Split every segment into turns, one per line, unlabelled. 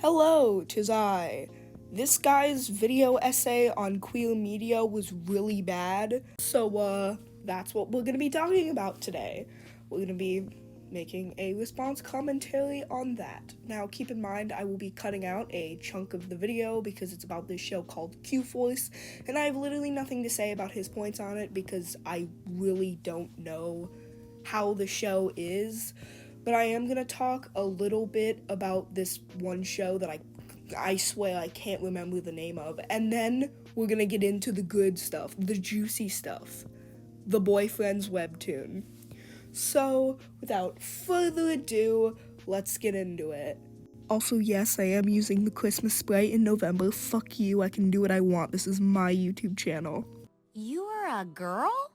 Hello, 'tis I. This guy's video essay on queer media was really bad, so that's what we're gonna be talking about today. We're gonna be making a response commentary on that. Now, keep in mind, I will be cutting out a chunk of the video because it's about this show called Q-Force, and I have literally nothing to say about his points on it because I really don't know how the show is. But I am gonna talk a little bit about this one show that I swear I can't remember the name of, and then we're gonna get into the good stuff, the juicy stuff, the boyfriend's webtoon. So, without further ado, let's get into it. Also, yes, I am using the Christmas Sprite in November. Fuck you, I can do what I want. This is my YouTube channel.
You are a girl?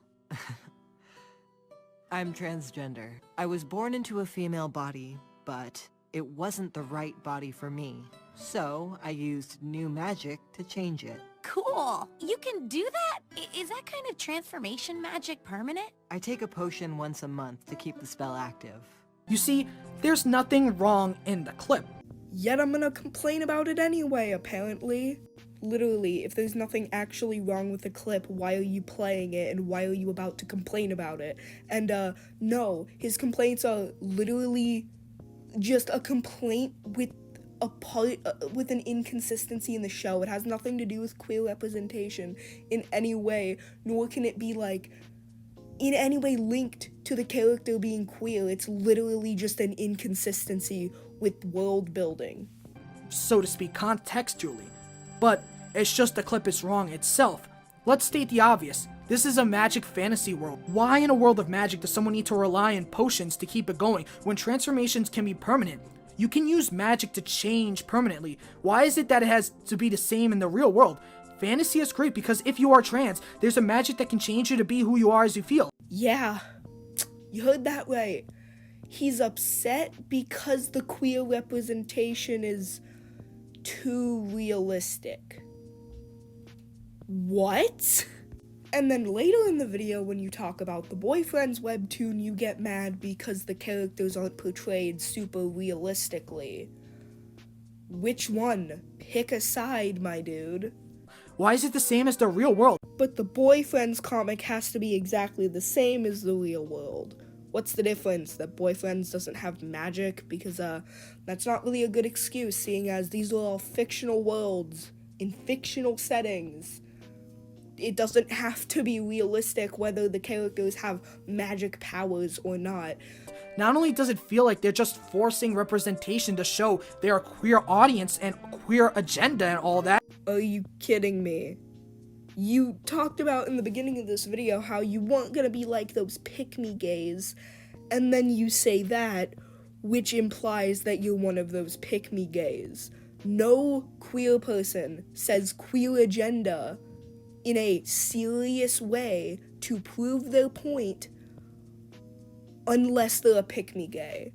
I'm transgender. I was born into a female body, but it wasn't the right body for me. So I used new magic to change it.
Cool. You can do that? Is that kind of transformation magic permanent?
I take a potion once a month to keep the spell active.
You see, there's nothing wrong in the clip.
Yet I'm gonna complain about it anyway, apparently. Literally, if there's nothing actually wrong with the clip, why are you playing it and why are you about to complain about it? And no, his complaints are literally just a complaint with with an inconsistency in the show. It has nothing to do with queer representation in any way, nor can it be like in any way linked to the character being queer. It's literally just an inconsistency with world building,
So to speak, contextually. But it's just the clip is wrong itself. Let's state the obvious. This is a magic fantasy world. Why in a world of magic does someone need to rely on potions to keep it going when transformations can be permanent? You can use magic to change permanently. Why is it that it has to be the same in the real world? Fantasy is great because if you are trans, there's a magic that can change you to be who you are as you feel.
Yeah, you heard that right. He's upset because the queer representation is too realistic. What? And then later in the video, when you talk about the boyfriend's webtoon, you get mad because the characters aren't portrayed super realistically. Which one? Pick a side, my dude.
Why is it the same as the real world?
But the boyfriend's comic has to be exactly the same as the real world. What's the difference? That boyfriends doesn't have magic? Because that's not really a good excuse, seeing as these are all fictional worlds in fictional settings. It doesn't have to be realistic whether the characters have magic powers or not.
Not only does it feel like they're just forcing representation to show they're a queer audience and queer agenda and all that.
Are you kidding me? You talked about in the beginning of this video how you weren't gonna be like those pick-me gays, and then you say that, which implies that you're one of those pick-me gays. No queer person says queer agenda in a serious way to prove their point unless they're a pick-me gay.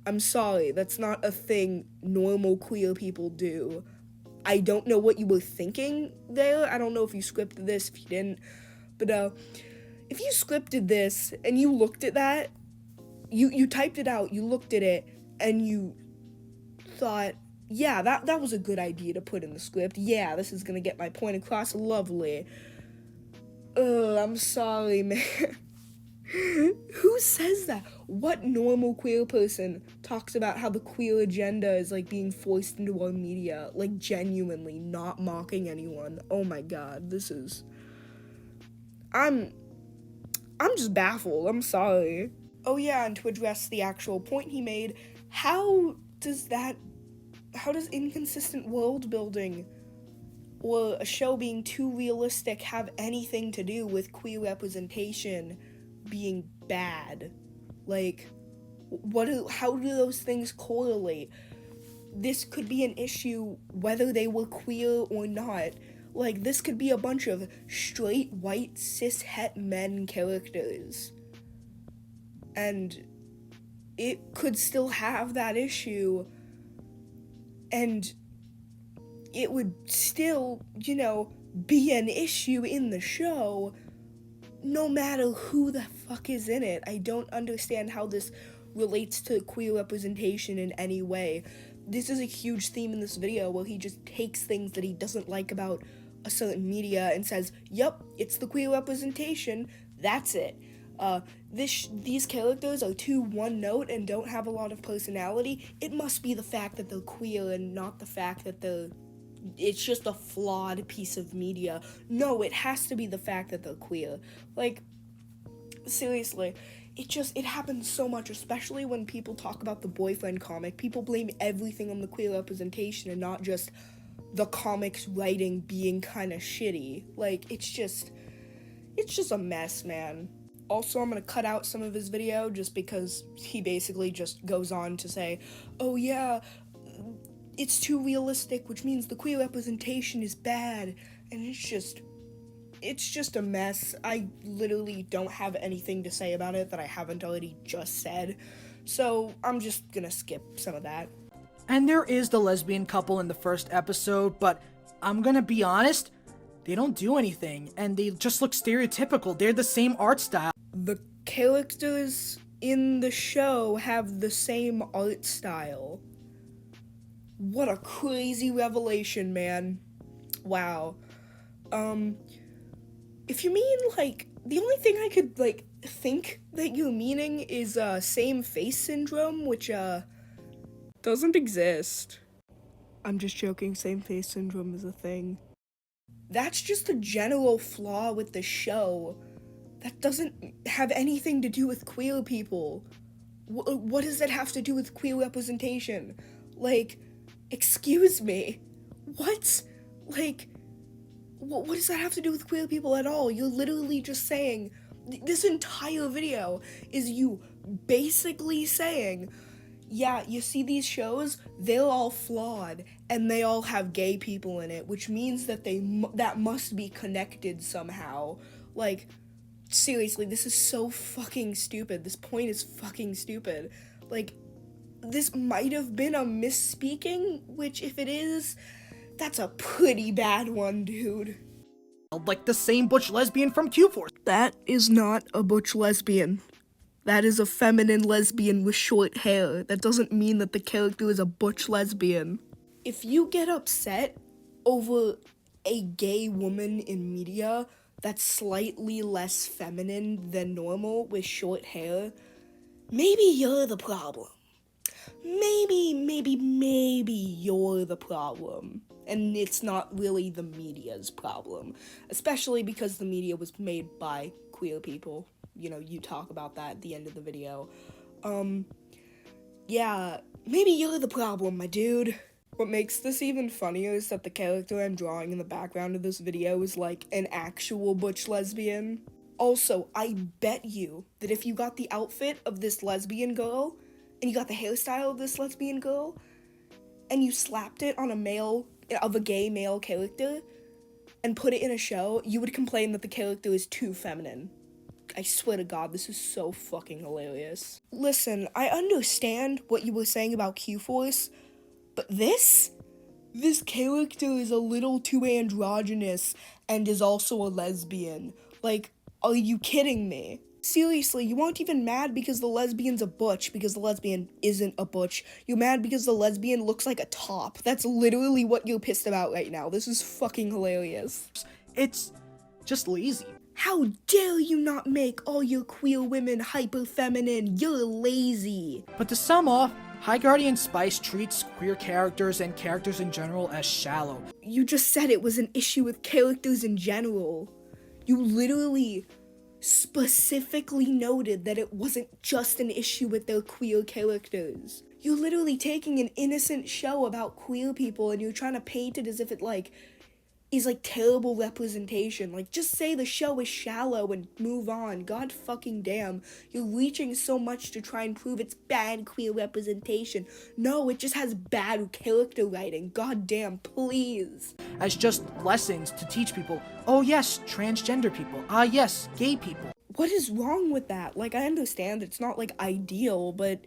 I'm sorry, that's not a thing normal queer people do. I don't know what you were thinking there. I don't know if you scripted this, if you didn't. But if you scripted this and you looked at that, you typed it out, you looked at it, and you thought, yeah, that was a good idea to put in the script. Yeah, this is gonna get my point across. Lovely. I'm sorry, man. Who says that? What normal queer person talks about how the queer agenda is like being forced into our media, like genuinely not mocking anyone? Oh my god, this is... I'm just baffled. I'm sorry. Oh yeah, and to address the actual point he made, how does inconsistent world building or a show being too realistic have anything to do with queer representation being bad? Like, how do those things correlate? This could be an issue whether they were queer or not. Like, this could be a bunch of straight, white, cis-het men characters. And it could still have that issue, and it would still, be an issue in the show, no matter who the fuck is in it. I don't understand how this relates to queer representation in any way. this is a huge theme in this video where he just takes things that he doesn't like about a certain media and says, "Yep, it's the queer representation. That's it. These characters are too one note and don't have a lot of personality. It must be the fact that they're queer and not the fact that it's just a flawed piece of media. No, it has to be the fact that they're queer." Like, seriously, it happens so much, especially when people talk about the boyfriend comic. People blame everything on the queer representation and not just the comic's writing being kind of shitty. Like, it's just a mess, man. Also, I'm gonna cut out some of his video just because he basically just goes on to say, "Oh yeah, it's too realistic, which means the queer representation is bad," and it's just a mess. I literally don't have anything to say about it that I haven't already just said, so I'm just gonna skip some of that.
And there is the lesbian couple in the first episode, but I'm gonna be honest, they don't do anything, and they just look stereotypical. They're the same art style.
The characters in the show have the same art style. What a crazy revelation, man. Wow. If you mean, like, the only thing I could, like, think that you're meaning is, same face syndrome, which, doesn't exist. I'm just joking, same face syndrome is a thing. That's just a general flaw with the show. That doesn't have anything to do with queer people. What does that have to do with queer representation? Like, excuse me. What? Like, what does that have to do with queer people at all? You're literally just saying, this entire video is you basically saying, yeah, you see these shows, they're all flawed, and they all have gay people in it, which means that that must be connected somehow. Like, seriously, this is so fucking stupid. This point is fucking stupid. Like, this might have been a misspeaking, which if it is, that's a pretty bad one, dude.
Like the same butch lesbian from Q-Force.
That is not a butch lesbian. That is a feminine lesbian with short hair. That doesn't mean that the character is a butch lesbian. If you get upset over a gay woman in media that's slightly less feminine than normal with short hair, maybe you're the problem. Maybe you're the problem. And it's not really the media's problem. Especially because the media was made by queer people. You know, you talk about that at the end of the video. Yeah, maybe you're the problem, my dude. What makes this even funnier is that the character I'm drawing in the background of this video is like an actual butch lesbian. Also, I bet you that if you got the outfit of this lesbian girl, and you got the hairstyle of this lesbian girl, and you slapped it on a gay male character, and put it in a show, you would complain that the character is too feminine. I swear to God, this is so fucking hilarious. Listen, I understand what you were saying about Q-Force, but this character is a little too androgynous and is also a lesbian. Like, are you kidding me? Seriously, you aren't even mad because the lesbian's a butch, because the lesbian isn't a butch. You're mad because the lesbian looks like a top. That's literally what you're pissed about right now. This is fucking hilarious.
It's just lazy.
How dare you not make all your queer women hyper-feminine? You're lazy.
But to sum off, High Guardian Spice treats queer characters and characters in general as shallow.
You just said it was an issue with characters in general. You literally specifically noted that it wasn't just an issue with their queer characters. You're literally taking an innocent show about queer people and you're trying to paint it as if it, like, is, like, terrible representation. Like, just say the show is shallow and move on. God fucking damn. You're reaching so much to try and prove it's bad queer representation. No, it just has bad character writing. God damn, please.
As just lessons to teach people, oh yes, transgender people. Ah yes, gay people.
What is wrong with that? Like, I understand it's not, like, ideal, but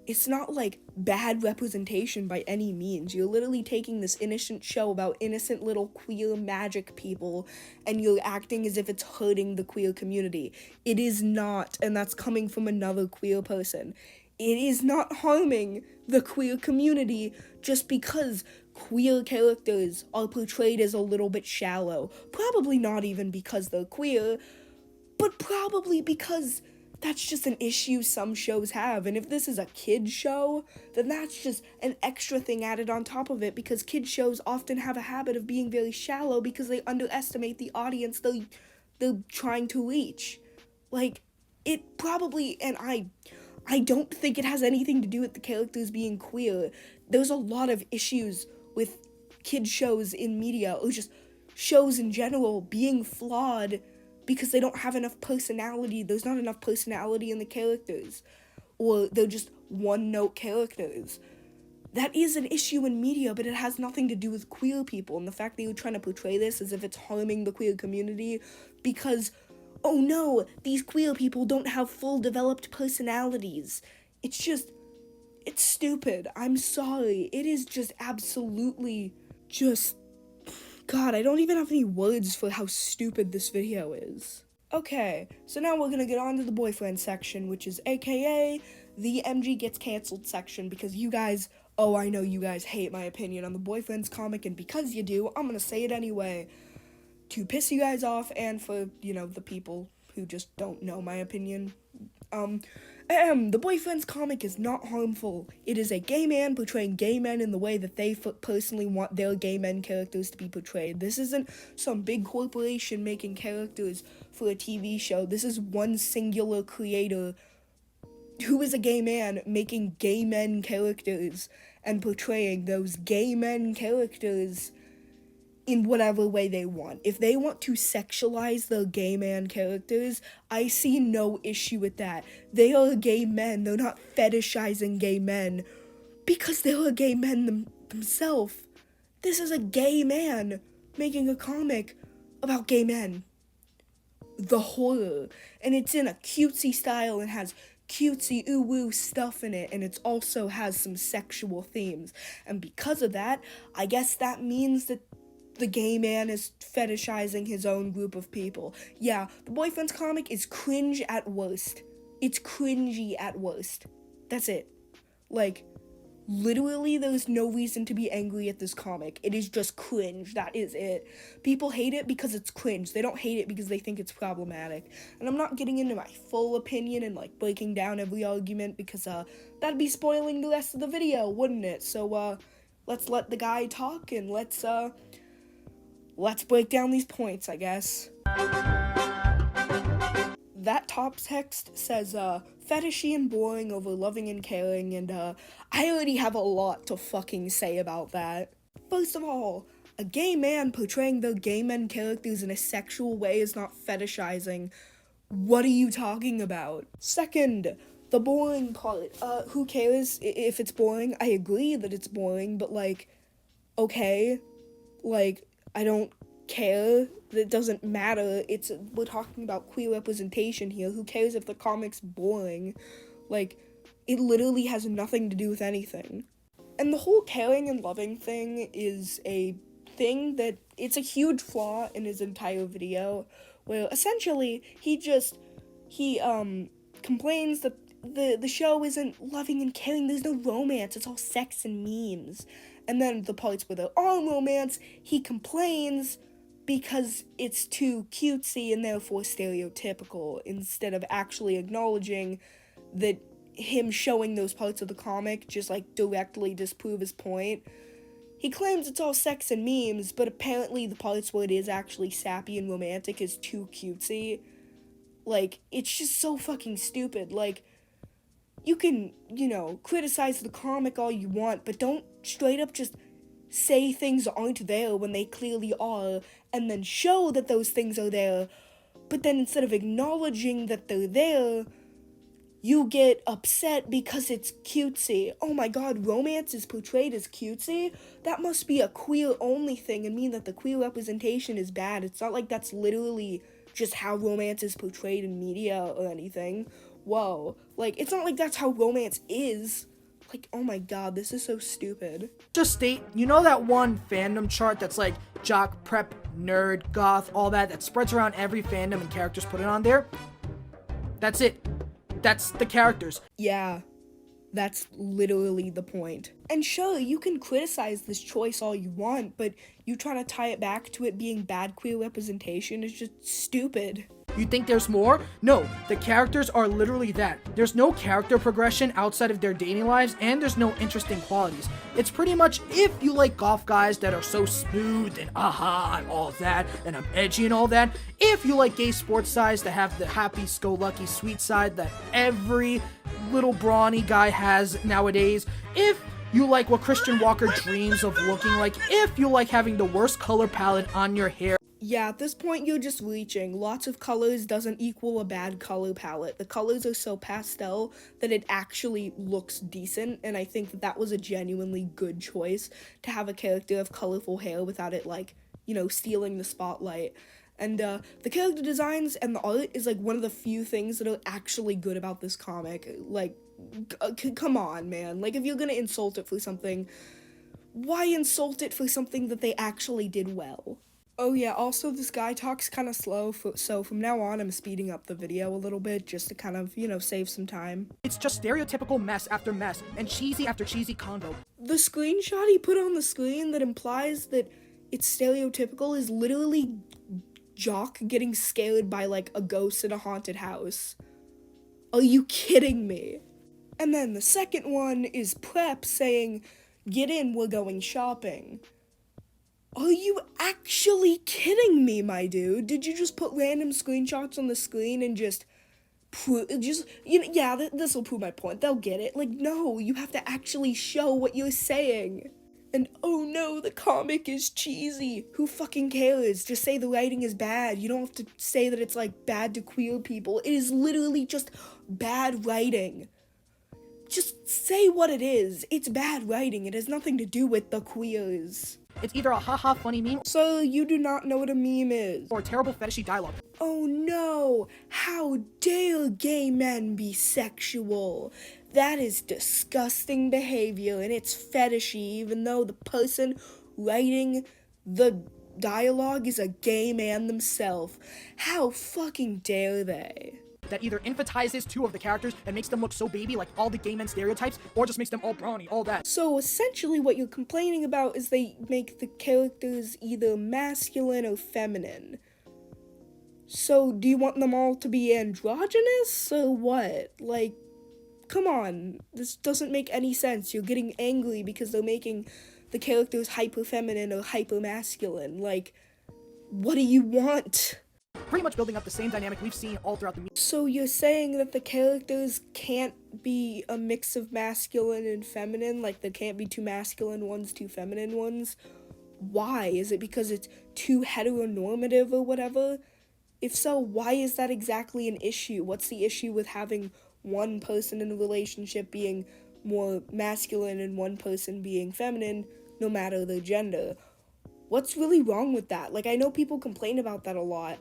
it's not, like, bad representation by any means. You're literally taking this innocent show about innocent little queer magic people, and you're acting as if it's hurting the queer community. It is not, and that's coming from another queer person. it is not harming the queer community just because queer characters are portrayed as a little bit shallow. Probably not even because they're queer, but probably because that's just an issue some shows have. And if this is a kid show, then that's just an extra thing added on top of it, because kid shows often have a habit of being very shallow because they underestimate the audience they're trying to reach. Like, it probably, and I don't think it has anything to do with the characters being queer. There's a lot of issues with kid shows in media, or just shows in general, being flawed because they don't have enough personality. There's not enough personality in the characters, or they're just one-note characters. That is an issue in media, but it has nothing to do with queer people, and the fact that you're trying to portray this as if it's harming the queer community because, oh no, these queer people don't have full developed personalities. It's stupid. I'm sorry. It is just absolutely God, I don't even have any words for how stupid this video is. Okay, so now we're gonna get on to the boyfriend section, which is AKA the MG gets canceled section, because you guys, I know you guys hate my opinion on the boyfriends comic, and because you do, I'm gonna say it anyway. To piss you guys off, and for, the people who just don't know my opinion. The boyfriend's comic is not harmful. It is a gay man portraying gay men in the way that they personally want their gay men characters to be portrayed. This isn't some big corporation making characters for a TV show. This is one singular creator who is a gay man making gay men characters and portraying those gay men characters in whatever way they want. If they want to sexualize the gay man characters, I see no issue with that. They are gay men. They're not fetishizing gay men because they are gay men themselves. This is a gay man making a comic about gay men. The horror. And it's in a cutesy style and has cutesy ooh-woo stuff in it, and it also has some sexual themes. And because of that, I guess that means that the gay man is fetishizing his own group of people. Yeah, the boyfriend's comic is cringe at worst. It's cringy at worst. That's it. Like, literally, there's no reason to be angry at this comic. It is just cringe. That is it. People hate it because it's cringe. They don't hate it because they think it's problematic. And I'm not getting into my full opinion and, breaking down every argument because, that'd be spoiling the rest of the video, wouldn't it? So, let's let the guy talk and let's break down these points, I guess. That top text says, fetishy and boring over loving and caring, and, I already have a lot to fucking say about that. First of all, a gay man portraying their gay men characters in a sexual way is not fetishizing. What are you talking about? Second, the boring part. Who cares if it's boring? I agree that it's boring, but, okay. I don't care. It doesn't matter. We're talking about queer representation here. Who cares if the comic's boring? It literally has nothing to do with anything. And the whole caring and loving thing is a thing that it's a huge flaw in his entire video, where essentially he complains that the show isn't loving and caring. There's no romance. It's all sex and memes. And then the parts where there are romance, he complains because it's too cutesy and therefore stereotypical, instead of actually acknowledging that him showing those parts of the comic just directly disprove his point. He claims it's all sex and memes, but apparently the parts where it is actually sappy and romantic is too cutesy. It's just so fucking stupid. You can, criticize the comic all you want, but don't straight up just say things aren't there when they clearly are, and then show that those things are there, but then instead of acknowledging that they're there, you get upset because it's cutesy. Oh my god, romance is portrayed as cutesy? That must be a queer-only thing and mean that the queer representation is bad. It's not like that's literally just how romance is portrayed in media or anything. Whoa. It's not like that's how romance is. Oh my god, this is so stupid.
Just state, that one fandom chart that's jock, prep, nerd, goth, all that spreads around every fandom and characters put it on there? That's it. That's the characters.
Yeah. That's literally the point. And sure, you can criticize this choice all you want, but you trying to tie it back to it being bad queer representation is just stupid.
You think there's more? No, the characters are literally that. There's no character progression outside of their dating lives, and there's no interesting qualities. It's pretty much if you like golf guys that are so smooth and I'm all that, and I'm edgy and all that. If you like gay sports sides that have the happy-go-lucky sweet side that every little brawny guy has nowadays. If you like what Christian Walker dreams of looking like. If you like having the worst color palette on your hair.
Yeah, at this point you're just reaching. Lots of colors doesn't equal a bad color palette. The colors are so pastel that it actually looks decent, and I think that was a genuinely good choice to have a character of colorful hair without it, like, you know, stealing the spotlight. And the character designs and the art is like one of the few things that are actually good about this comic. Like, come on, man. Like, if you're gonna insult it for something, why insult it for something that they actually did well? Oh yeah, also this guy talks kind of slow, so from now on I'm speeding up the video a little bit just to kind of, you know, save some time.
It's just stereotypical mess after mess and cheesy after cheesy convo.
The screenshot he put on the screen that implies that it's stereotypical is literally Jock getting scared by like a ghost in a haunted house. Are you kidding me? And then the second one is Prep saying, "Get in, we're going shopping." Are you actually kidding me, my dude? Did you just put random screenshots on the screen and just you know, yeah, this will prove my point. They'll get it. Like, no, you have to actually show what you're saying. And oh no, the comic is cheesy. Who fucking cares? Just say the writing is bad. You don't have to say that it's like bad to queer people. It is literally just bad writing. Just say what it is. It's bad writing. It has nothing to do with the queers.
It's either a haha funny meme
So you do not know what a meme is.
or terrible fetishy dialogue.
Oh no, how dare gay men be sexual? That is disgusting behavior and it's fetishy even though the person writing the dialogue is a gay man themselves. How fucking dare they?
That either infantilizes two of the characters and makes them look so baby like all the gay men stereotypes, or just makes them all brawny, all that.
So essentially what you're complaining about is they make the characters either masculine or feminine. So do you want them all to be androgynous or what? Like, come on, this doesn't make any sense. You're getting angry because they're making the characters hyper feminine or hyper masculine. Like, what do you want?
Pretty much building up the same dynamic we've seen all throughout the media.
So you're saying that the characters can't be a mix of masculine and feminine? Like, there can't be two masculine ones, two feminine ones? Why? Is it because it's too heteronormative or whatever? If so, why is that exactly an issue? What's the issue with having one person in a relationship being more masculine and one person being feminine, no matter their gender? What's really wrong with that? Like, I know people complain about that a lot,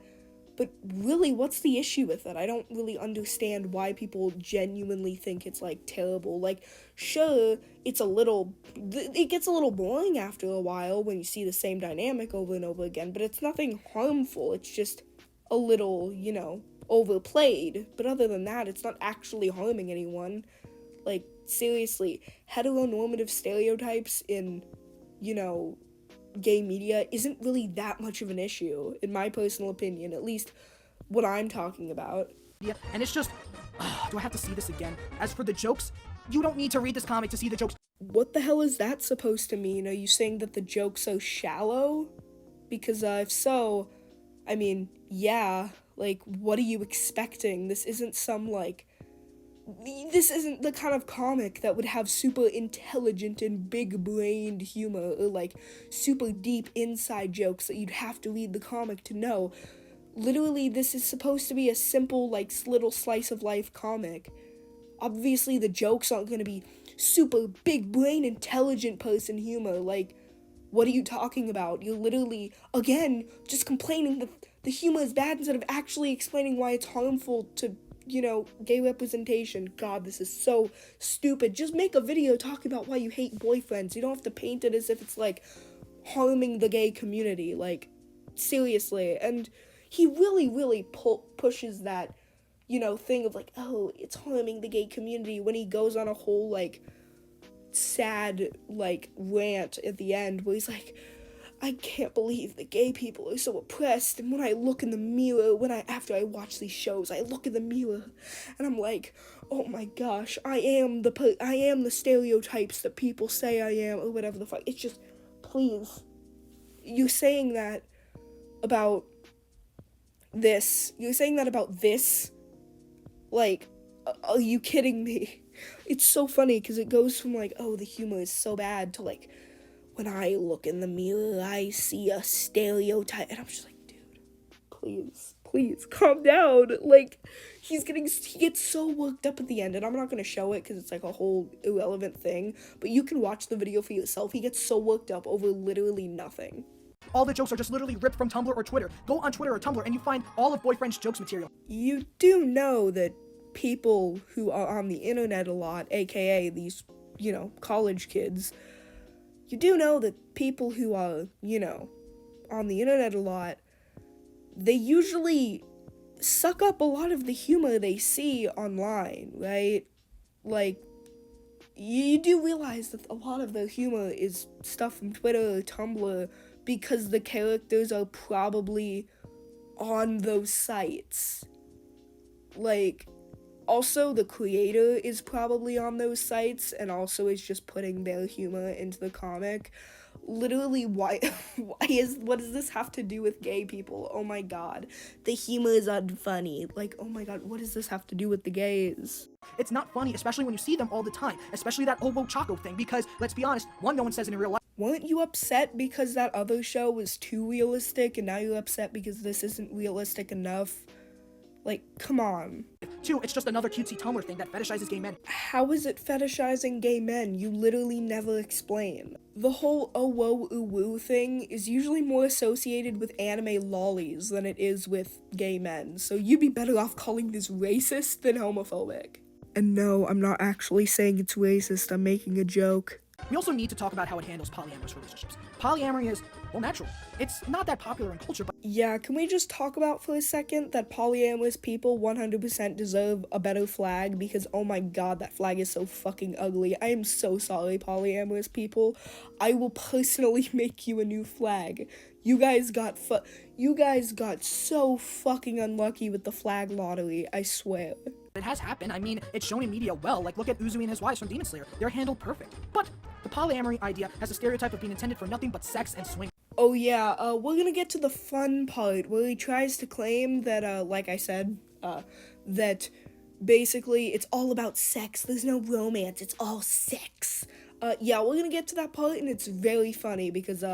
but really, what's the issue with it? I don't really understand why people genuinely think it's, like, terrible. Like, sure, it gets a little boring after a while when you see the same dynamic over and over again, but it's nothing harmful. It's just a little, you know, overplayed. But other than that, it's not actually harming anyone. Like, seriously, heteronormative stereotypes in, you know, gay media isn't really that much of an issue, in my personal opinion, at least what I'm talking about.
Yeah, and it's just, do I have to see this again? As for the jokes, you don't need to read this comic to see the jokes.
What the hell is that supposed to mean? Are you saying that the joke's so shallow? Because if so, I mean, yeah, like, what are you expecting? This isn't the kind of comic that would have super intelligent and big-brained humor or, like, super deep inside jokes that you'd have to read the comic to know. Literally, this is supposed to be a simple, like, little slice-of-life comic. Obviously, the jokes aren't gonna be super big-brain, intelligent person humor. Like, what are you talking about? You're literally, again, just complaining that the humor is bad instead of actually explaining why it's harmful to, you know, gay representation. God, this is so stupid. Just make a video talking about why you hate boyfriends. You don't have to paint it as if it's, like, harming the gay community. Like, seriously. And he really, really pushes that thing of like, oh, it's harming the gay community, when he goes on a whole like sad like rant at the end where he's like, I can't believe that gay people are so oppressed, and when I look in the mirror, after I watch these shows, I look in the mirror and I'm like, oh my gosh, I am the stereotypes that people say I am, or whatever the fuck. It's just, please, you're saying that about this, like, are you kidding me? It's so funny because it goes from like, oh, the humor is so bad, to like, when I look in the mirror, I see a stereotype. And I'm just like, dude, please, calm down. Like, he gets so worked up at the end. And I'm not going to show it because it's like a whole irrelevant thing. But you can watch the video for yourself. He gets so worked up over literally nothing.
All the jokes are just literally ripped from Tumblr or Twitter. Go on Twitter or Tumblr and you find all of Boyfriend's jokes material.
You do know that people who are on the internet a lot, aka these, college kids, you do know that people who are, on the internet a lot, they usually suck up a lot of the humor they see online, right? Like, you do realize that a lot of the humor is stuff from Twitter or Tumblr because the characters are probably on those sites. Like, also, the creator is probably on those sites and also is just putting their humor into the comic. Literally, what does this have to do with gay people? Oh my god. The humor is unfunny. Like, oh my god, what does this have to do with the gays?
It's not funny, especially when you see them all the time, especially that Obo Choco thing, because, let's be honest, one, no one says it in real life.
Weren't you upset because that other show was too realistic, and now you're upset because this isn't realistic enough? Like, come on.
2, it's just another cutesy Tumblr thing that fetishizes gay men.
How is it fetishizing gay men? You literally never explain. The whole oh whoa ooh woo thing is usually more associated with anime lollies than it is with gay men, so you'd be better off calling this racist than homophobic. And no, I'm not actually saying it's racist, I'm making a joke.
We also need to talk about how it handles polyamorous relationships. Polyamory is, well, natural. It's not that popular in culture, but
yeah, can we just talk about for a second that polyamorous people 100% deserve a better flag, because oh my god, that flag is so fucking ugly. I am so sorry, polyamorous people. I will personally make you a new flag. You guys got so fucking unlucky with the flag lottery, I swear.
it has happened. I mean, it's shown in media well. Like, look at Uzui and his wives from Demon Slayer. They're handled perfect. But the polyamory idea has a stereotype of being intended for nothing but sex and swing.
Oh yeah, we're gonna get to the fun part where he tries to claim that, like I said, that basically it's all about sex. There's no romance, it's all sex. Yeah, we're gonna get to that part, and it's very funny because,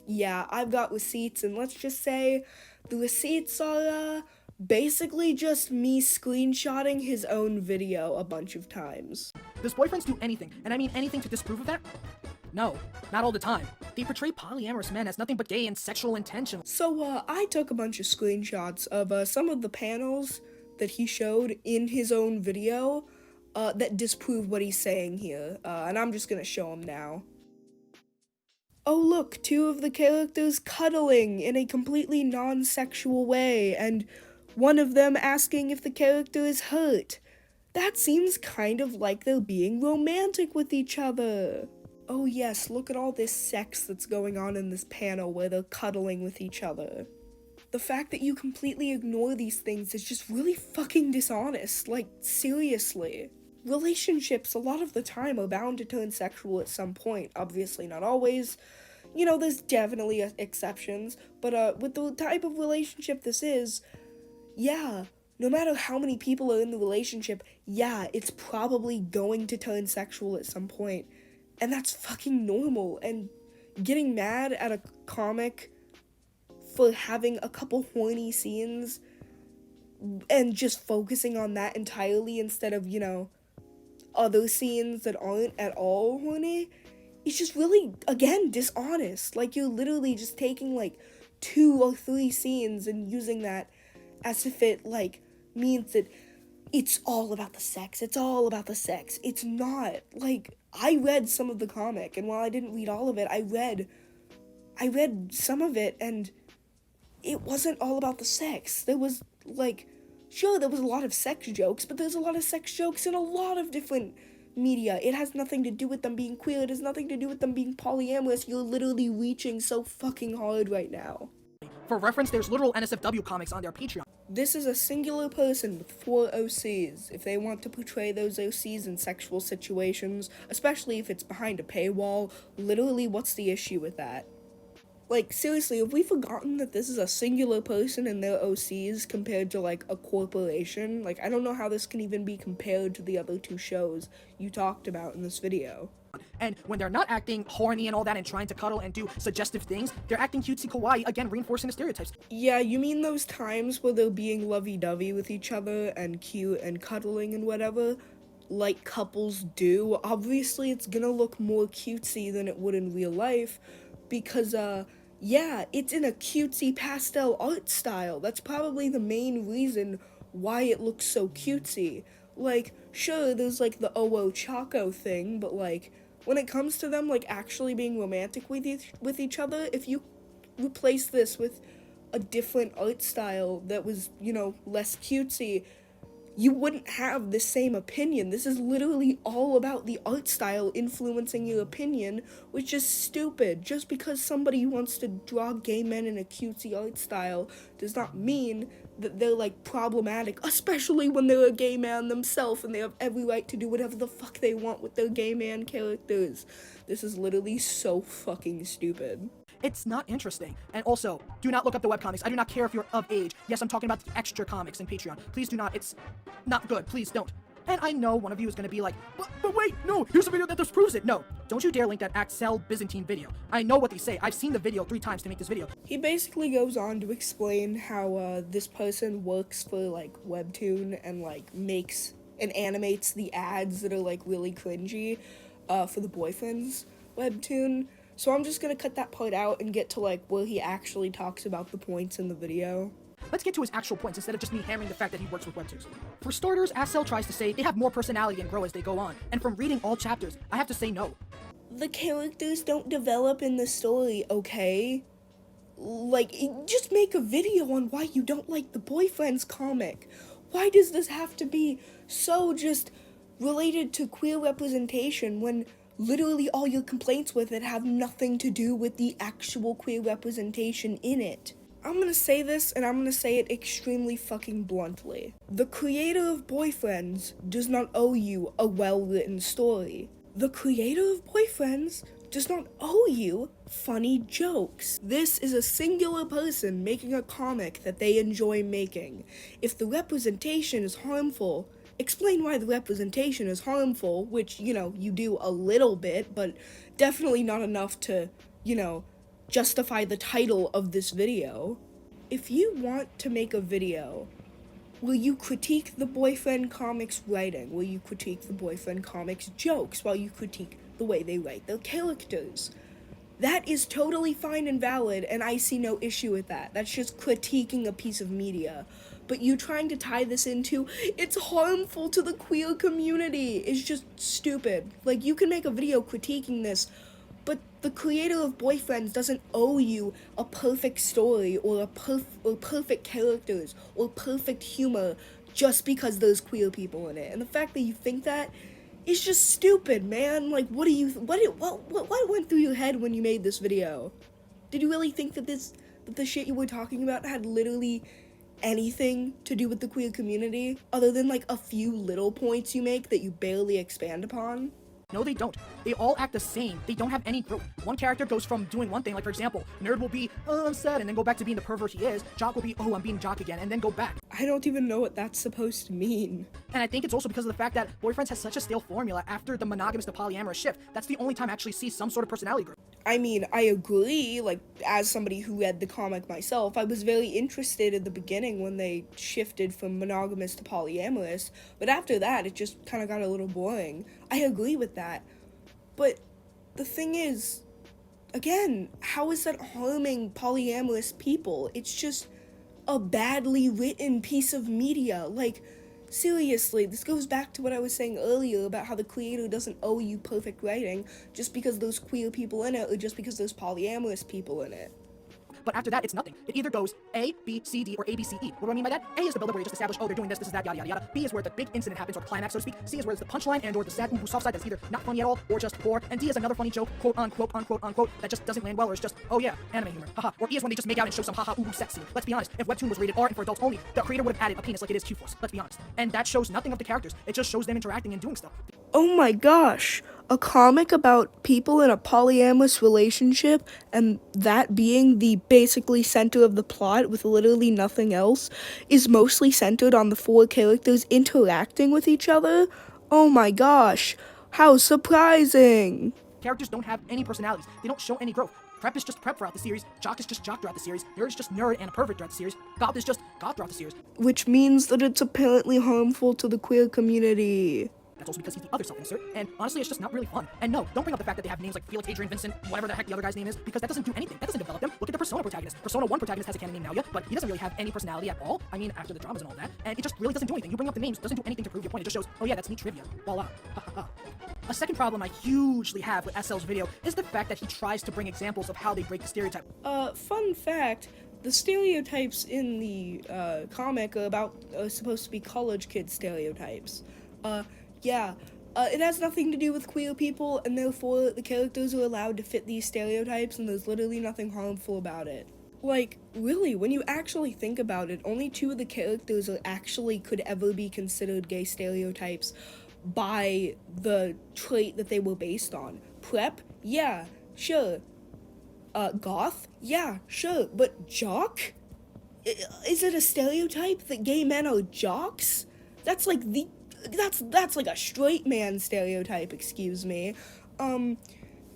yeah, I've got receipts, and let's just say the receipts are, basically just me screenshotting his own video a bunch of times.
Does boyfriends do anything, and I mean anything, to disprove of that? No, not all the time. They portray polyamorous men as nothing but gay and sexual intention.
So, I took a bunch of screenshots of, some of the panels that he showed in his own video, that disprove what he's saying here, and I'm just gonna show them now. Oh look, two of the characters cuddling in a completely non-sexual way, and one of them asking if the character is hurt. That seems kind of like they're being romantic with each other. Oh yes, look at all this sex that's going on in this panel where they're cuddling with each other. The fact that you completely ignore these things is just really fucking dishonest, like, seriously. Relationships, a lot of the time, are bound to turn sexual at some point. Obviously not always. You know, there's definitely exceptions, but with the type of relationship this is, yeah, no matter how many people are in the relationship, yeah, it's probably going to turn sexual at some point. And that's fucking normal, and getting mad at a comic for having a couple horny scenes and just focusing on that entirely instead of, you know, other scenes that aren't at all horny, it's just really, again, dishonest. Like, you're literally just taking, like, 2 or 3 scenes and using that as if it, like, means that it's all about the sex. It's all about the sex. It's not. Like, I read some of the comic, and while I didn't read all of it, I read some of it, and it wasn't all about the sex. There was, like, Sure, there was a lot of sex jokes, but there's a lot of sex jokes in a lot of different media. It has nothing to do with them being queer. It has nothing to do with them being polyamorous. You're literally reaching so fucking hard right now.
For reference, there's literal NSFW comics on their Patreon.
This is a singular person with 4 OCs. If they want to portray those OCs in sexual situations, especially if it's behind a paywall, literally, what's the issue with that? Like, seriously, have we forgotten that this is a singular person and their OCs compared to, like, a corporation? Like, I don't know how this can even be compared to the other 2 shows you talked about in this video.
And when they're not acting horny and all that and trying to cuddle and do suggestive things, they're acting cutesy kawaii, again, reinforcing the stereotypes.
Yeah, you mean those times where they're being lovey-dovey with each other and cute and cuddling and whatever? Like couples do. Obviously, it's gonna look more cutesy than it would in real life because, yeah, it's in a cutesy pastel art style. That's probably the main reason why it looks so cutesy. Like, sure, there's, like, the Owo Chaco thing, but, like, when it comes to them, like, actually being romantic with each other, if you replace this with a different art style that was, you know, less cutesy, you wouldn't have the same opinion. This is literally all about the art style influencing your opinion, which is stupid. Just because somebody wants to draw gay men in a cutesy art style does not mean that they're, like, problematic, especially when they're a gay man themselves and they have every right to do whatever the fuck they want with their gay man characters. This is literally so fucking stupid.
It's not interesting. And also, do not look up the webcomics. I do not care if you're of age. Yes, I'm talking about the extra comics in Patreon. Please do not. It's not good. Please don't. And I know one of you is going to be like, but wait, no, here's a video that disproves it. No, don't you dare link that Axel Byzantine video. I know what they say. I've seen the video 3 times to make this video.
He basically goes on to explain how this person works for, like, Webtoon and, like, makes and animates the ads that are, like, really cringy for the boyfriend's Webtoon. So I'm just gonna cut that part out and get to, like, where he actually talks about the points in the video.
Let's get to his actual points instead of just me hammering the fact that he works with webtoons. For starters, Axel tries to say they have more personality and grow as they go on, and from reading all chapters, I have to say no.
The characters don't develop in the story, okay? Like, just make a video on why you don't like the boyfriend's comic. Why does this have to be so just related to queer representation when literally all your complaints with it have nothing to do with the actual queer representation in it? I'm gonna say this, and I'm gonna say it extremely fucking bluntly. The creator of Boyfriends does not owe you a well-written story. The creator of Boyfriends does not owe you funny jokes. This is a singular person making a comic that they enjoy making. If the representation is harmful, explain why the representation is harmful, which, you know, you do a little bit, but definitely not enough to, you know, justify the title of this video. If you want to make a video, will you critique the Boyfriend comics writing? Will you critique the Boyfriend comics jokes while you critique the way they write their characters? That is totally fine and valid, and I see no issue with that. That's just critiquing a piece of media. But you trying to tie this into, it's harmful to the queer community, is just stupid. Like, you can make a video critiquing this, but the creator of Boyfriends doesn't owe you a perfect story or perfect characters or perfect humor just because there's queer people in it. And the fact that you think that is just stupid, man. Like, what went through your head when you made this video? Did you really think that the shit you were talking about had literally anything to do with the queer community other than, like, a few little points you make that you barely expand upon?
No, they don't. They all act the same. They don't have any growth. One character goes from doing one thing, like, for example, Nerd will be, oh, I'm sad, and then go back to being the pervert he is. Jock will be, oh, I'm being Jock again, and then go back.
I don't even know what that's supposed to mean.
And I think it's also because of the fact that Boyfriends has such a stale formula after the monogamous to polyamorous shift. That's the only time I actually see some sort of personality growth.
I mean, I agree, like, as somebody who read the comic myself, I was very interested at the beginning when they shifted from monogamous to polyamorous, but after that, it just kind of got a little boring. I agree with that, but the thing is, again, how is that harming polyamorous people? It's just a badly written piece of media. Like, seriously, this goes back to what I was saying earlier about how the creator doesn't owe you perfect writing just because there's queer people in it or just because there's polyamorous people in it.
but after that, it's nothing. It either goes A, B, C, D, or A, B, C, E. What do I mean by that? A is the build-up where you just establish, oh, they're doing this is that, yada, yada, yada. B is where the big incident happens, or the climax, so to speak. C is where it's the punchline and or the sad soft side that's either not funny at all or just poor. And D is another funny joke, quote unquote, unquote, unquote, that just doesn't land well, or it's just, oh yeah, anime humor, haha. Or E is when they just make out and show some haha ooh sex scene. Let's be honest, if Webtoon was rated R and for adults only, the creator would have added a penis like it is Q-Force. Let's be honest. And that shows nothing of the characters. It just shows them interacting and doing stuff.
Oh my gosh, a comic about people in a polyamorous relationship and that being the basically center of the plot with literally nothing else is mostly centered on the four characters interacting with each other? Oh my gosh, how surprising!
Characters don't have any personalities. They don't show any growth. Prep is just prep throughout the series, Jock is just Jock throughout the series, Nerd is just Nerd and a pervert throughout the series, Goth is just Goth throughout the series.
Which means that it's apparently harmful to the queer community.
That's also because he's the other self-insert, and honestly, it's just not really fun. And no, don't bring up the fact that they have names like Felix, Adrian, Vincent, whatever the heck the other guy's name is, because that doesn't do anything. That doesn't develop them. Look at the Persona protagonist. Persona 1 protagonist has a canon name now, yeah, but he doesn't really have any personality at all. I mean, after the dramas and all that, and it just really doesn't do anything. You bring up the names, doesn't do anything to prove your point. It just shows, oh yeah, that's neat trivia. Voila. A second problem I hugely have with SL's video is the fact that he tries to bring examples of how they break the stereotype.
Fun fact, the stereotypes in the comic are supposed to be college kid stereotypes. It has nothing to do with queer people, and therefore the characters are allowed to fit these stereotypes, and there's literally nothing harmful about it. Like, really, when you actually think about it, only two of the characters could ever be considered gay stereotypes by the trait that they were based on. Prep? Yeah, sure. Goth? Yeah, sure. But jock? Is it a stereotype that gay men are jocks? That's like that's like a straight man stereotype, excuse me. And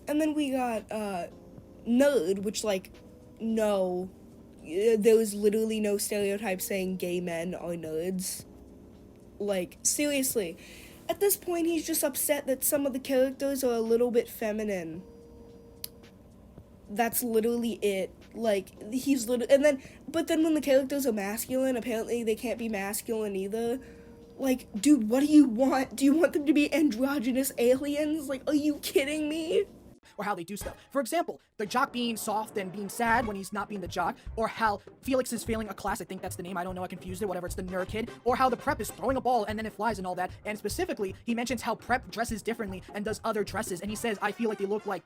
then we got, nerd, which, like, no. There was literally no stereotype saying gay men are nerds. Like, seriously. At this point, he's just upset that some of the characters are a little bit feminine. That's literally it. Like, but then when the characters are masculine, apparently they can't be masculine either. Like, dude, what do you want? Do you want them to be androgynous aliens? Like, are you kidding me?
Or how they do stuff. For example, the jock being soft and being sad when he's not being the jock, or how Felix is failing a class, I think that's the name, I don't know, I confused it, whatever, it's the nerd kid, or how the prep is throwing a ball and then it flies and all that, and specifically, he mentions how prep dresses differently and does other dresses, and he says, I feel like they look like...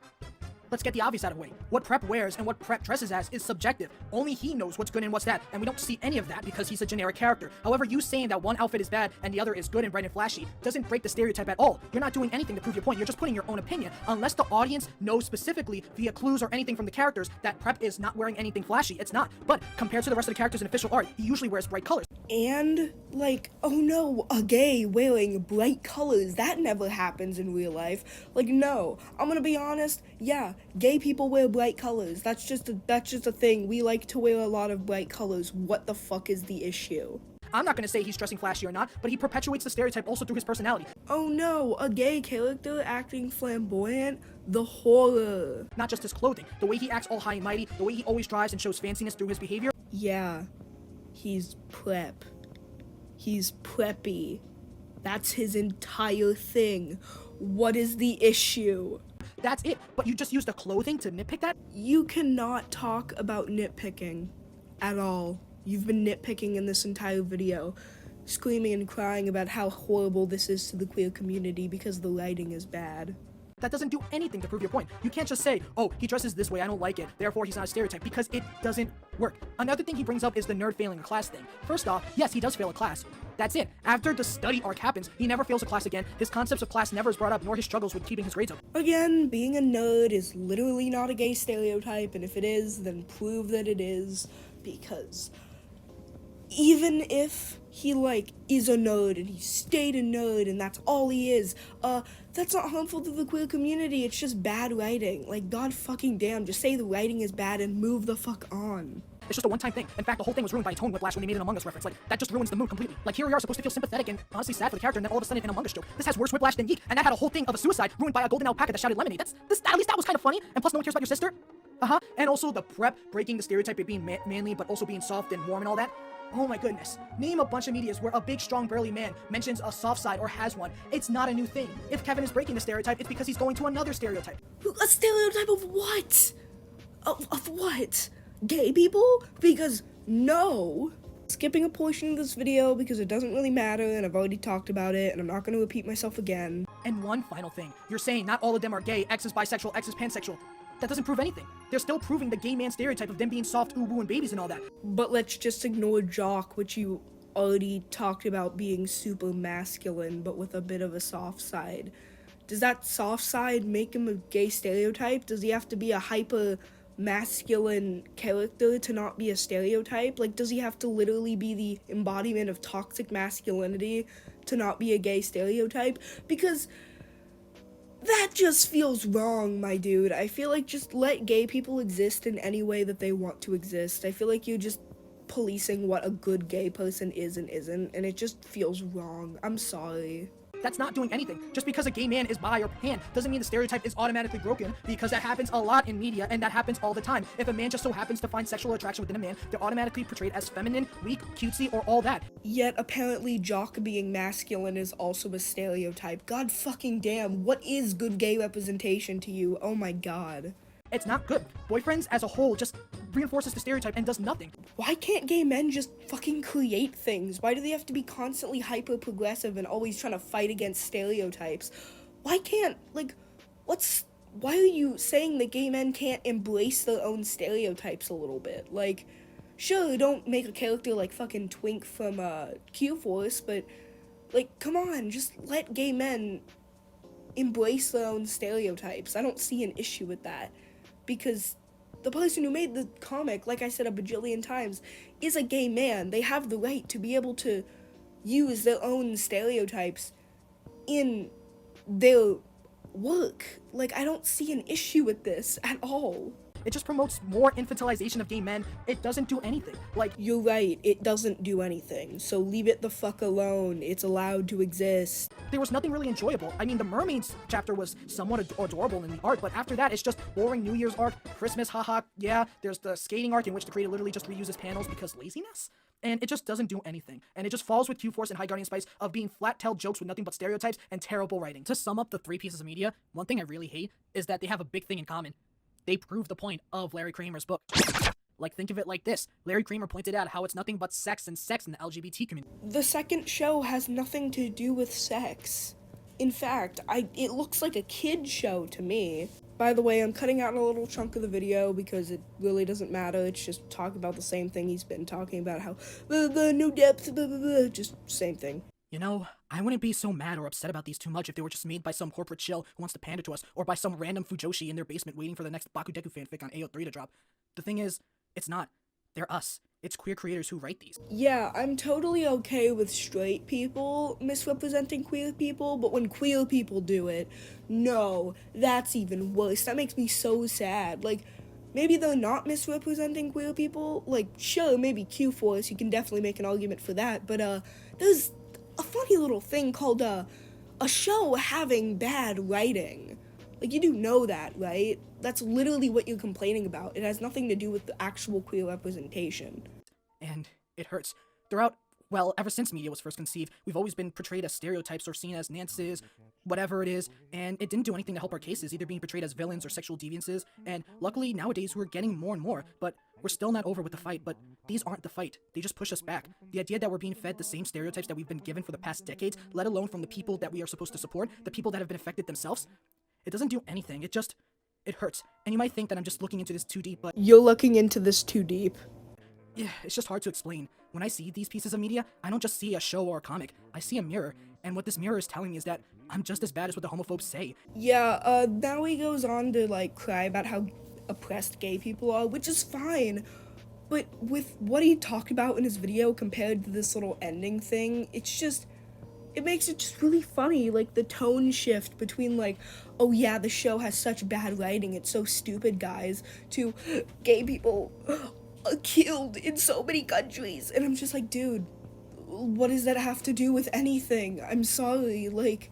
Let's get the obvious out of the way. What prep wears and what prep dresses as is subjective. Only he knows what's good and what's that, and we don't see any of that because he's a generic character. However, you saying that one outfit is bad and the other is good and bright and flashy doesn't break the stereotype at all. You're not doing anything to prove your point, you're just putting your own opinion, unless the audience knows specifically via clues or anything from the characters that prep is not wearing anything flashy. It's not. But compared to the rest of the characters in official art, he usually wears bright colors.
And, like, oh no, a gay wearing bright colors, that never happens in real life. Like, no, I'm gonna be honest, yeah, gay people wear bright colors. That's just a thing. We like to wear a lot of bright colors. What the fuck is the issue?
I'm not gonna say he's dressing flashy or not, but he perpetuates the stereotype also through his personality.
Oh no, a gay character acting flamboyant? The horror.
Not just his clothing, the way he acts all high and mighty, the way he always drives and shows fanciness through his behavior.
Yeah, he's prep. He's preppy. That's his entire thing. What is the issue?
That's it, but you just use the clothing to nitpick that?
You cannot talk about nitpicking at all. You've been nitpicking in this entire video, screaming and crying about how horrible this is to the queer community because the lighting is bad.
That doesn't do anything to prove your point. You can't just say, oh, he dresses this way, I don't like it, therefore he's not a stereotype, because it doesn't work. Another thing he brings up is the nerd failing a class thing. First off, yes, he does fail a class. That's it. After the study arc happens, he never fails a class again, his concepts of class never is brought up, nor his struggles with keeping his grades up.
Again, being a nerd is literally not a gay stereotype, and if it is, then prove that it is, because even if he, like, is a nerd and he stayed a nerd and that's all he is, that's not harmful to the queer community, it's just bad writing. Like, god fucking damn, just say the writing is bad and move the fuck on.
It's just a one-time thing. In fact, the whole thing was ruined by a tone whiplash when they made an Among Us reference. Like, that just ruins the mood completely. Like, here we are supposed to feel sympathetic and honestly sad for the character, and then all of a sudden an Among Us joke. This has worse whiplash than Yeek, and that had a whole thing of a suicide ruined by a golden alpaca that shouted lemonade. At least that was kind of funny, and plus no one cares about your sister. And also the prep breaking the stereotype of being manly, but also being soft and warm and all that. Oh my goodness. Name a bunch of medias where a big, strong, burly man mentions a soft side or has one. It's not a new thing. If Kevin is breaking the stereotype, it's because he's going to another stereotype.
A stereotype of what? Of what? gay people? Because no. Skipping a portion of this video because it doesn't really matter and I've already talked about it and I'm not going to repeat myself again.
And one final thing. You're saying not all of them are gay, X is bisexual, X is pansexual. That doesn't prove anything. They're still proving the gay man stereotype of them being soft, ubu, and babies and all that.
But let's just ignore Jock, which you already talked about being super masculine but with a bit of a soft side. Does that soft side make him a gay stereotype? Does he have to be a hyper masculine character to not be a stereotype? Like, does he have to literally be the embodiment of toxic masculinity to not be a gay stereotype? Because that just feels wrong, my dude. I feel like just let gay people exist in any way that they want to exist. I feel like you're just policing what a good gay person is and isn't, and it just feels wrong. I'm sorry.
That's not doing anything. Just because a gay man is bi or pan doesn't mean the stereotype is automatically broken, because that happens a lot in media and that happens all the time. If a man just so happens to find sexual attraction within a man, they're automatically portrayed as feminine, weak, cutesy, or all that.
Yet apparently Jock being masculine is also a stereotype. God fucking damn, what is good gay representation to you? Oh my god.
It's not good. Boyfriends as a whole just reinforces the stereotype and does nothing.
Why can't gay men just fucking create things? Why do they have to be constantly hyper-progressive and always trying to fight against stereotypes? Why can't, like, why are you saying that gay men can't embrace their own stereotypes a little bit? Like, sure, don't make a character like fucking Twink from, Q-Force, but, like, come on, just let gay men embrace their own stereotypes. I don't see an issue with that. Because the person who made the comic, like I said a bajillion times, is a gay man. They have the right to be able to use their own stereotypes in their work. Like, I don't see an issue with this at all.
It just promotes more infantilization of gay men. It doesn't do anything. Like,
you're right, it doesn't do anything. So leave it the fuck alone. It's allowed to exist.
There was nothing really enjoyable. I mean, the mermaids chapter was somewhat adorable in the art, but after that, it's just boring New Year's arc, Christmas, haha, yeah. There's the skating arc in which the creator literally just reuses panels because laziness. And it just doesn't do anything. And it just falls with Q-Force and High Guardian Spice of being flat-tailed jokes with nothing but stereotypes and terrible writing. To sum up the three pieces of media, one thing I really hate is that they have a big thing in common. They prove the point of Larry Kramer's book. Like, think of it like this. Larry Kramer pointed out how it's nothing but sex and sex in the LGBT community.
The second show has nothing to do with sex. In fact, it looks like a kid show to me. By the way, I'm cutting out a little chunk of the video because it really doesn't matter. It's just talking about the same thing he's been talking about, how no depth, just same thing.
You know, I wouldn't be so mad or upset about these too much if they were just made by some corporate shill who wants to pander to us, or by some random Fujoshi in their basement waiting for the next Bakudeku fanfic on AO3 to drop. The thing is, it's not. They're us. It's queer creators who write these.
Yeah, I'm totally okay with straight people misrepresenting queer people, but when queer people do it, no, that's even worse. That makes me so sad. Like, maybe they're not misrepresenting queer people. Like, sure, maybe Q-Force, you can definitely make an argument for that, but, there's a funny little thing called, a show having bad writing. Like, you do know that, right? That's literally what you're complaining about. It has nothing to do with the actual queer representation.
And it hurts. Throughout, well, ever since media was first conceived, we've always been portrayed as stereotypes or seen as nances, whatever it is, and it didn't do anything to help our cases, either being portrayed as villains or sexual deviances, and luckily, nowadays, we're getting more and more, but we're still not over with the fight. But these aren't the fight. They just push us back. The idea that we're being fed the same stereotypes that we've been given for the past decades, let alone from the people that we are supposed to support, the people that have been affected themselves, it doesn't do anything. It hurts. And you might think that I'm just looking into this too deep, but
You're looking into this too deep.
yeah, it's just hard to explain. When I see these pieces of media, I don't just see a show or a comic. I see a mirror, and what this mirror is telling me is that I'm just as bad as what the homophobes say.
Yeah, now he goes on to, like, cry about how oppressed gay people are, which is fine. But with what he talked about in his video compared to this little ending thing, it makes it just really funny, like, the tone shift between, like, oh yeah, the show has such bad writing, it's so stupid, guys, to gay people are killed in so many countries. And I'm just like, dude, what does that have to do with anything? I'm sorry, like,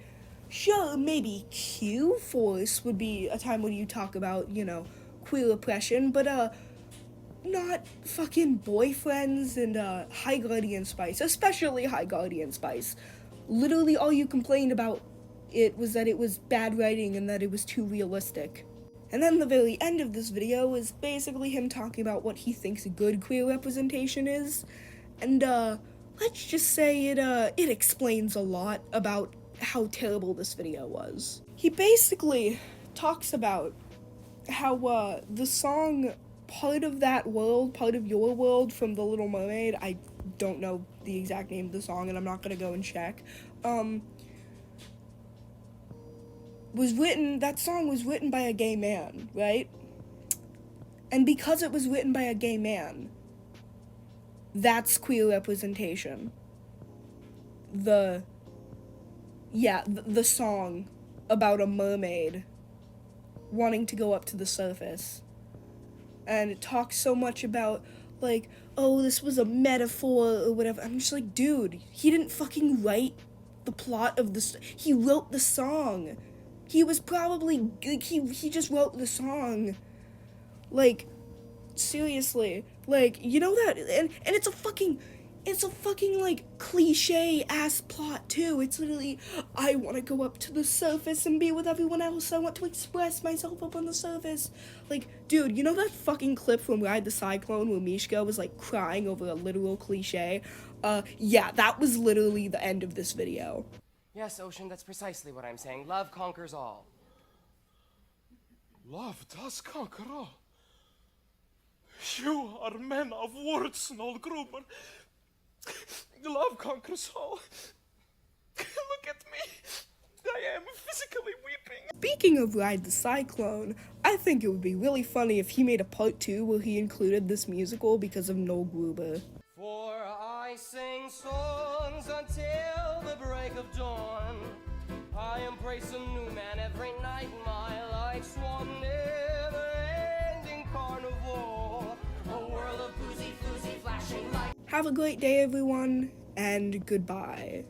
sure, maybe Q-Force would be a time when you talk about, you know, queer oppression, but, not fucking boyfriends and, High Guardian Spice, especially High Guardian Spice. Literally all you complained about it was that it was bad writing and that it was too realistic. And then the very end of this video is basically him talking about what he thinks good queer representation is. And let's just say it explains a lot about how terrible this video was. He basically talks about how the song Part of That World, Part of Your World from The Little Mermaid, I don't know the exact name of the song and I'm not gonna go and check, that song was written by a gay man, right? And because it was written by a gay man, that's queer representation. The song about a mermaid wanting to go up to the surface. And it talks so much about, like, oh, this was a metaphor or whatever. I'm just like, dude, he didn't fucking write the plot of the he wrote the song. He was probably, like, he just wrote the song. Like, seriously. Like, you know that, and it's a fucking, like, cliche-ass plot, too. It's literally, I want to go up to the surface and be with everyone else. I want to express myself up on the surface. Like, dude, you know that fucking clip from Ride the Cyclone where Mishka was, like, crying over a literal cliche? Yeah, that was literally the end of this video.
Yes, Ocean, that's precisely what I'm saying. Love conquers all.
Love does conquer all. You are men of words, Noel Gruber. Love conquers all. Look at me. I am physically weeping.
Speaking of Ride the Cyclone, I think it would be really funny if he made a part 2 where he included this musical because of Noel Gruber.
For I sing songs until the break of dawn. I embrace a new man every night. My life's one never-ending carnival. A world of boozy, floozy, flashing lights.
Have a great day, everyone, and goodbye.